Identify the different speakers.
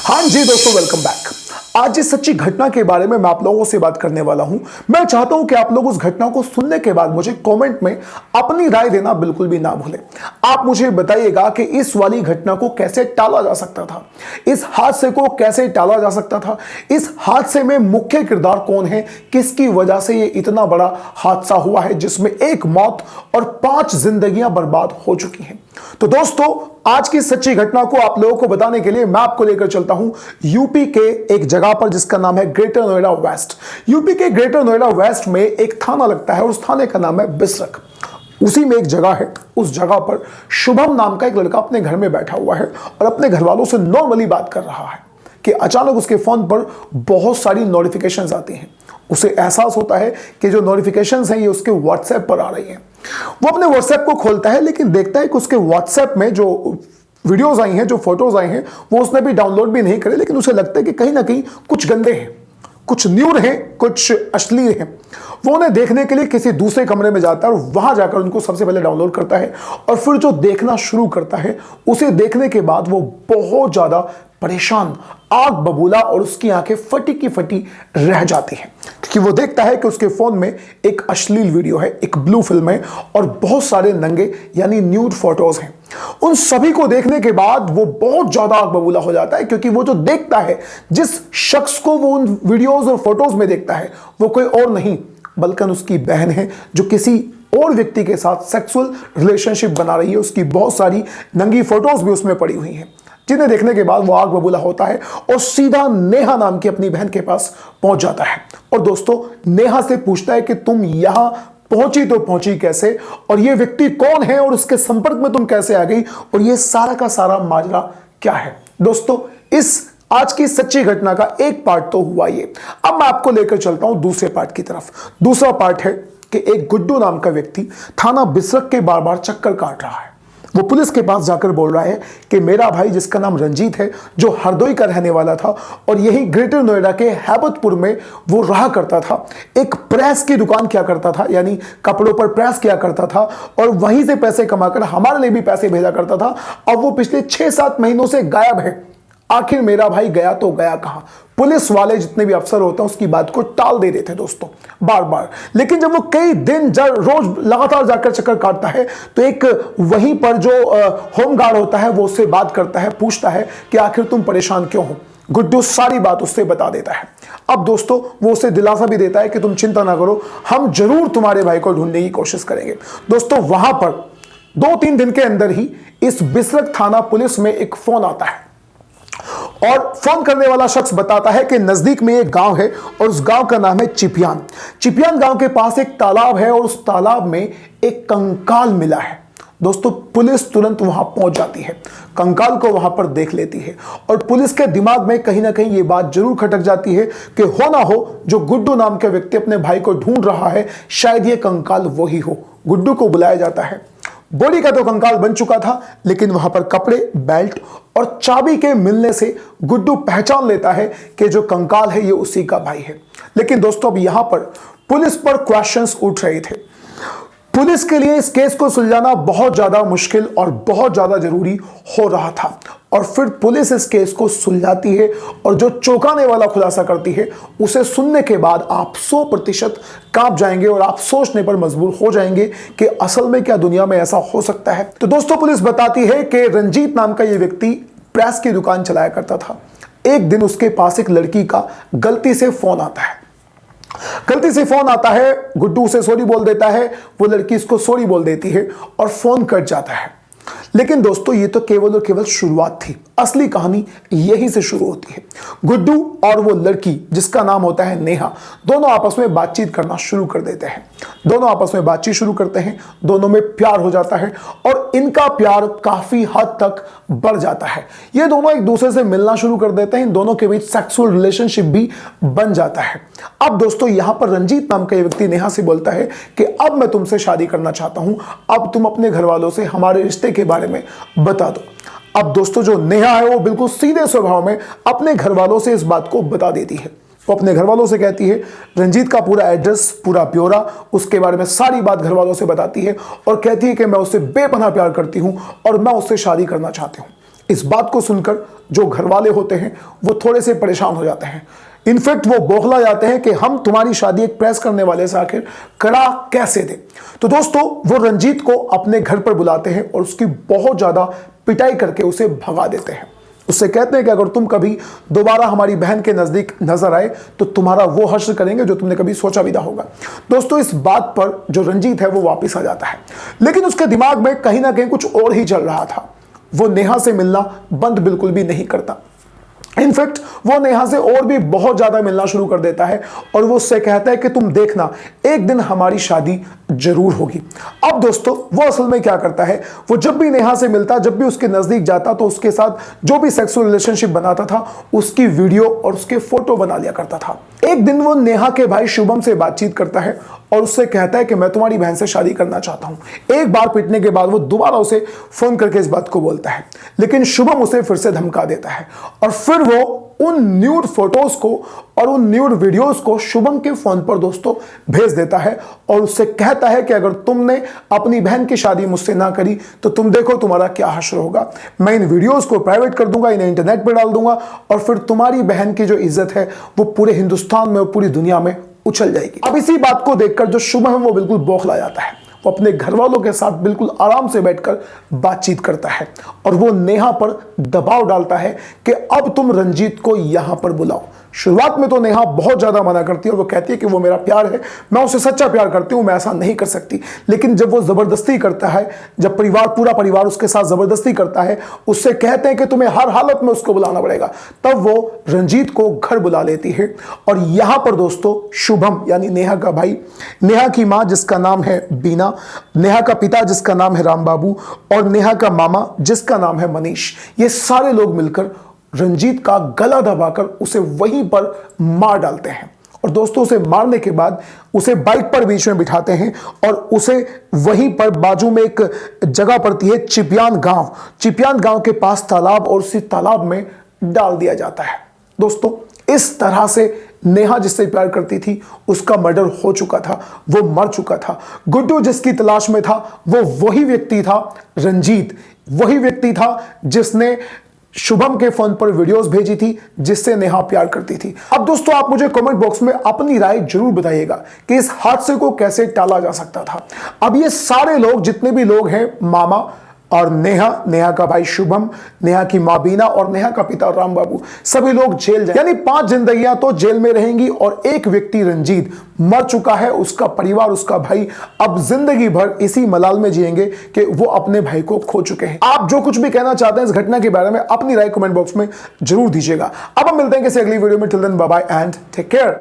Speaker 1: हाँ जी दोस्तों, welcome back. आज इस सच्ची घटना के बारे में मैं आप लोगों से बात करने वाला हूं। मैं चाहता हूं कि आप लोग उस घटना को सुनने के बाद मुझे कमेंट में अपनी राय देना बिल्कुल भी ना भूलें। आप मुझे बताइएगा कि इस वाली घटना को कैसे टाला जा सकता था, इस हादसे को कैसे टाला जा सकता था, इस हादसे में मुख्य किरदार कौन है, किसकी वजह से ये इतना बड़ा हादसा हुआ है जिसमें एक मौत और 5 जिंदगियां बर्बाद हो चुकी हैं। तो दोस्तों, आज की सच्ची घटना को आप लोगों को बताने के लिए मैं आपको लेकर चलता हूं यूपी के एक जगह पर जिसका नाम है ग्रेटर नोएडा वेस्ट। यूपी के ग्रेटर नोएडा वेस्ट में एक थाना लगता है और उस थाने का नाम है बिसरख। उसी में एक जगह है, उस जगह पर शुभम नाम का एक लड़का अपने घर में बैठा हुआ है और अपने घर वालों से नॉर्मली बात कर रहा है कि अचानक उसके फोन पर बहुत सारी नोटिफिकेशंस आती हैं। उसे एहसास होता है कि जो नोटिफिकेशंस हैं ये उसके व्हाट्सएप पर आ रही हैं। वो अपने व्हाट्सएप को खोलता है लेकिन देखता है कि उसके व्हाट्सएप में जो वीडियोस आई हैं, जो फोटोज आई हैं, वो उसने भी डाउनलोड भी नहीं करे, लेकिन उसे लगता है कि कहीं ना कहीं कुछ गंदे हैं, कुछ न्यूड हैं, कुछ अश्लील हैं। वो उन्हें देखने के लिए किसी दूसरे कमरे में जाता है और वहां जाकर उनको सबसे पहले डाउनलोड करता है और फिर जो देखना शुरू करता है उसे देखने के बाद वो बहुत ज्यादा परेशान, आग बबूला और उसकी आंखें फटी की फटी रह जाती हैं क्योंकि वो देखता है कि उसके फोन में एक अश्लील वीडियो है, एक ब्लू फिल्म है और बहुत सारे नंगे यानी न्यूड फोटोज हैं। उन सभी को देखने के बाद वो बहुत ज्यादा आग बबूला हो जाता है क्योंकि वो जो देखता है, जिस शख्स को वो उन वीडियोज और फोटोज में देखता है, वो कोई और नहीं बल्कि उसकी बहन है जो किसी और व्यक्ति के साथ सेक्सुअल रिलेशनशिप बना रही है। उसकी बहुत सारी नंगी फोटोज भी उसमें पड़ी हुई हैं, जिन्हें देखने के बाद वो आग बबूला होता है और सीधा नेहा नाम की अपनी बहन के पास पहुंच जाता है और दोस्तों नेहा से पूछता है कि तुम यहां पहुंची तो पहुंची कैसे, और ये व्यक्ति कौन है और उसके संपर्क में तुम कैसे आ गई, और ये सारा का सारा माजरा क्या है। दोस्तों, इस आज की सच्ची घटना का एक पार्ट तो हुआ ये। अब मैं आपको लेकर चलता हूं दूसरे पार्ट की तरफ। दूसरा पार्ट है कि एक गुड्डू नाम का व्यक्ति थाना बिसरख के बार बार चक्कर काट रहा है। वो पुलिस के पास जाकर बोल रहा है कि मेरा भाई जिसका नाम रंजीत है, जो हरदोई का रहने वाला था और यही ग्रेटर नोएडा के हैबतपुर में वो रहा करता था, एक प्रेस की दुकान किया करता था, यानी कपड़ों पर प्रेस किया करता था और वहीं से पैसे कमाकर हमारे लिए भी पैसे भेजा करता था। अब वो पिछले 6-7 महीनों से गायब है। आखिर मेरा भाई गया तो गया कहां? पुलिस वाले जितने भी अफसर होते हैं उसकी बात को टाल दे रहे थे दोस्तों बार बार, लेकिन जब वो कई दिन रोज लगातार जाकर चक्कर काटता है तो एक वहीं पर जो होम गार्ड होता है वो उससे बात करता है, पूछता है कि आखिर तुम परेशान क्यों हो। गुड्डू सारी बात उससे बता देता है। अब दोस्तों वो उसे दिलासा भी देता है कि तुम चिंता ना करो, हम जरूर तुम्हारे भाई को ढूंढने की कोशिश करेंगे। दोस्तों, वहां पर 2-3 दिन के अंदर ही इस बिसरख थाना पुलिस में एक फोन आता है और फोन करने वाला शख्स बताता है कि नजदीक में एक गांव है और उस गांव का नाम है चिपियान। चिपियान गांव के पास एक तालाब है और उस तालाब में एक कंकाल मिला है। दोस्तों, पुलिस तुरंत वहां पहुंच जाती है, कंकाल को वहां पर देख लेती है और पुलिस के दिमाग में कहीं ना कहीं ये बात जरूर खटक जाती है कि हो ना हो जो गुड्डू नाम के व्यक्ति अपने भाई को ढूंढ रहा है, शायद ये कंकाल वही हो। गुड्डू को बुलाया जाता है। बॉडी का तो कंकाल बन चुका था, लेकिन वहां पर कपड़े, बेल्ट और चाबी के मिलने से गुड्डू पहचान लेता है कि जो कंकाल है ये उसी का भाई है। लेकिन दोस्तों, अब यहां पर पुलिस पर क्वेश्चंस उठ रहे थे। पुलिस के लिए इस केस को सुलझाना बहुत ज्यादा मुश्किल और बहुत ज्यादा जरूरी हो रहा था और फिर पुलिस इस केस को सुलझाती है और जो चौंकाने वाला खुलासा करती है उसे सुनने के बाद आप 100% कांप जाएंगे और आप सोचने पर मजबूर हो जाएंगे कि असल में क्या दुनिया में ऐसा हो सकता है। तो दोस्तों, पुलिस बताती है कि रंजीत नाम का यह व्यक्ति प्रेस की दुकान चलाया करता था। एक दिन उसके पास एक लड़की का गलती से फोन आता है। गुड्डू उसे सॉरी बोल देता है, वो लड़की इसको सॉरी बोल देती है और फोन कट जाता है। लेकिन दोस्तों, ये तो केवल और केवल शुरुआत थी। असली कहानी यहीं से शुरू होती है। गुड्डू और वो लड़की जिसका नाम होता है नेहा, दोनों आपस में बातचीत करना शुरू कर देते हैं। दोनों आपस में बातचीत शुरू करते हैं, दोनों में प्यार हो जाता है और इनका प्यार काफी हद तक बढ़ जाता है। ये दोनों एक दूसरे से मिलना शुरू कर देते हैं, इन दोनों के बीच सेक्सुअल रिलेशनशिप भी बन जाता है। अब दोस्तों, यहां पर रंजीत नाम का ये व्यक्ति नेहा से बोलता है कि अब मैं तुमसे शादी करना चाहता हूं, अब तुम अपने घर वालों से हमारे रिश्ते के बारे में बता दो। अब दोस्तों, जो नेहा है वो बिल्कुल सीधे स्वभाव में अपने घर वालों से इस बात को बता देती है। वो अपने घर वालों से कहती है, रंजीत का पूरा एड्रेस, पूरा ब्यौरा, उसके बारे में सारी बात घर वालों से बताती है और कहती है कि मैं उससे बेपनाह प्यार करती हूं और मैं उससे शादी करना चाहती हूं। इस बात को सुनकर जो घर वाले होते हैं वो थोड़े से परेशान हो जाते हैं। इनफैक्ट वो बौखला जाते हैं कि हम तुम्हारी शादी एक प्रेस करने वाले से आखिर करा कैसे दे। तो दोस्तों वो रंजीत को अपने घर पर बुलाते हैं और उसकी बहुत ज्यादा पिटाई करके उसे भगा देते हैं। उससे कहते हैं कि अगर तुम कभी दोबारा हमारी बहन के नजदीक नजर आए तो तुम्हारा वो हश्र करेंगे जो तुमने कभी सोचा भी ना होगा। दोस्तों इस बात पर जो रंजीत है वो वापस आ जाता है, लेकिन उसके दिमाग में कहीं ना कहीं कुछ और ही चल रहा था। वो नेहा से मिलना बंद बिल्कुल भी नहीं करता। इनफैक्ट वो नेहा से और भी बहुत ज्यादा मिलना शुरू कर देता है और वो उससे कहता है कि तुम देखना एक दिन हमारी शादी जरूर होगी। अब दोस्तों वो असल में क्या करता है, वो जब भी नेहा से मिलता, जब भी उसके नजदीक जाता तो उसके साथ जो भी सेक्सुअल रिलेशनशिप बनाता था उसकी वीडियो और उसके फोटो बना लिया करता था। एक दिन वो नेहा के भाई शुभम से बातचीत करता है और उससे कहता है कि मैं तुम्हारी बहन से शादी करना चाहता हूं। एक बार पिटने के बाद वो दोबारा उसे फोन करके इस बात को बोलता है, लेकिन शुभम उसे फिर से धमका देता है और फिर वो उन न्यूड फोटोज को और उन न्यूड वीडियोस को शुभम के फोन पर दोस्तों भेज देता है और उससे कहता है कि अगर तुमने अपनी बहन की शादी मुझसे ना करी तो तुम देखो तुम्हारा क्या हश्र होगा। मैं इन वीडियोस को प्राइवेट कर दूंगा, इन्हें इंटरनेट पर डाल दूंगा और फिर तुम्हारी बहन की जो इज्जत है वो पूरे हिंदुस्तान में और पूरी दुनिया में उछल जाएगी। अब इसी बात को देखकर जो शुभम है वो बिल्कुल बौखला जाता है। वो अपने घर वालों के साथ बिल्कुल आराम से बैठकर बातचीत करता है और वो नेहा पर दबाव डालता है कि अब तुम रंजीत को यहां पर बुलाओ। शुरुआत में तो नेहा बहुत ज्यादा मना करती है और वो कहती है कि वो मेरा प्यार है, मैं उसे सच्चा प्यार करती हूं, मैं ऐसा नहीं कर सकती। लेकिन जब वो जबरदस्ती करता है, जब पूरा परिवार उसके साथ जबरदस्ती करता है, उससे कहते हैं कि तुम्हें हर हालत में उसको बुलाना पड़ेगा, तब वो रंजीत को घर बुला लेती है। और यहां पर दोस्तों शुभम यानी नेहा का भाई, नेहा की मां जिसका नाम है बीना, नेहा का पिता जिसका नाम है राम बाबू और नेहा का मामा जिसका नाम है मनीष, ये सारे लोग मिलकर रंजीत का गला दबाकर उसे वहीं पर मार डालते हैं। और दोस्तों उसे मारने के बाद उसे बाइक पर बीच में बिठाते हैं और उसे वहीं पर बाजू में एक जगह पड़ती है चिपियान गांव के पास तालाब, और उसी तालाब में डाल दिया जाता है। दोस्तों इस तरह से नेहा जिससे प्यार करती थी उसका मर्डर हो चुका था, वो मर चुका था। गुड्डू जिसकी तलाश में था वो वही व्यक्ति था, रंजीत वही व्यक्ति था जिसने शुभम के फोन पर वीडियोस भेजी थी जिससे नेहा प्यार करती थी। अब दोस्तों आप मुझे कमेंट बॉक्स में अपनी राय जरूर बताइएगा कि इस हादसे को कैसे टाला जा सकता था। अब ये सारे लोग, जितने भी लोग हैं, मामा और नेहा का भाई शुभम, नेहा की मां बीना और नेहा का पिता राम बाबू, सभी लोग जेल जाएंगे। यानी 5 जिंदगियां तो जेल में रहेंगी और एक व्यक्ति रंजीत मर चुका है। उसका परिवार, उसका भाई अब जिंदगी भर इसी मलाल में जिएंगे कि वो अपने भाई को खो चुके हैं। आप जो कुछ भी कहना चाहते हैं इस घटना के बारे में अपनी राय कमेंट बॉक्स में जरूर दीजिएगा। अब हम मिलते हैं किसी अगली वीडियो में। Till then bye bye and take care.